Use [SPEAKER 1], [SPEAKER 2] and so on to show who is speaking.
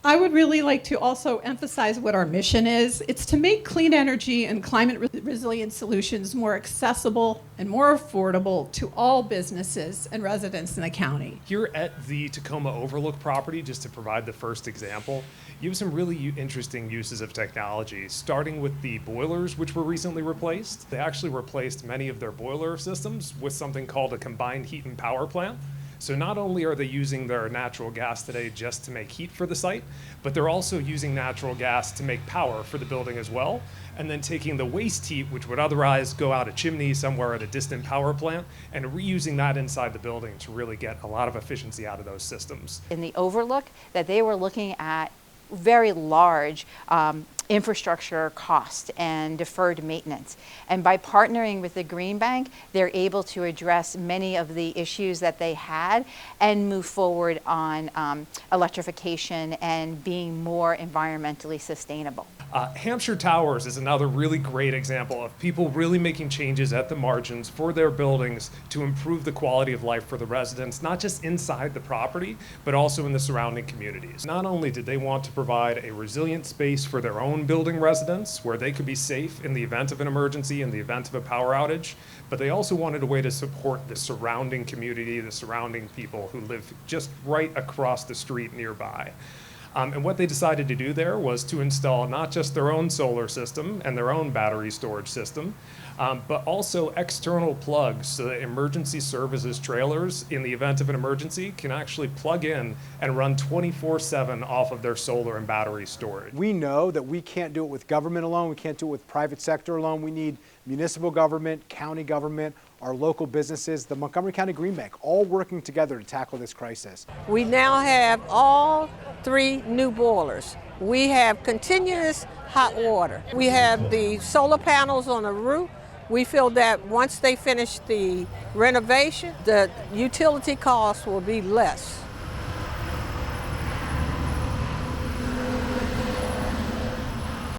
[SPEAKER 1] I would really like to also emphasize what our mission is. It's to make clean energy and climate resilient solutions more accessible and more affordable to all businesses and residents in the county.
[SPEAKER 2] Here at the Takoma Overlook property, just to provide the first example, you have some really interesting uses of technology, starting with the boilers, which were recently replaced. They actually replaced many of their boiler systems with something called a combined heat and power plant. So not only are they using their natural gas today just to make heat for the site, but they're also using natural gas to make power for the building as well, and then taking the waste heat, which would otherwise go out a chimney somewhere at a distant power plant, and reusing that inside the building to really get a lot of efficiency out of those systems.
[SPEAKER 3] In the Overlook, that they were looking at very large infrastructure cost and deferred maintenance. And by partnering with the Green Bank, they're able to address many of the issues that they had and move forward on electrification and being more environmentally sustainable.
[SPEAKER 2] Hampshire Towers is another really great example of people really making changes at the margins for their buildings to improve the quality of life for the residents, not just inside the property, but also in the surrounding communities. Not only did they want to provide a resilient space for their own building residents where they could be safe in the event of an emergency, in the event of a power outage, but they also wanted a way to support the surrounding community, the surrounding people who live just right across the street nearby. And what they decided to do there was to install not just their own solar system and their own battery storage system, but also external plugs so that emergency services trailers, in the event of an emergency, can actually plug in and run 24/7 off of their solar and battery storage.
[SPEAKER 4] We know that we can't do it with government alone. We can't do it with private sector alone. We need municipal government, county government, our local businesses, the Montgomery County Green Bank, all working together to tackle this crisis.
[SPEAKER 5] We now have all 3 new boilers. We have continuous hot water. We have the solar panels on the roof. We feel that once they finish the renovation, the utility costs will be less.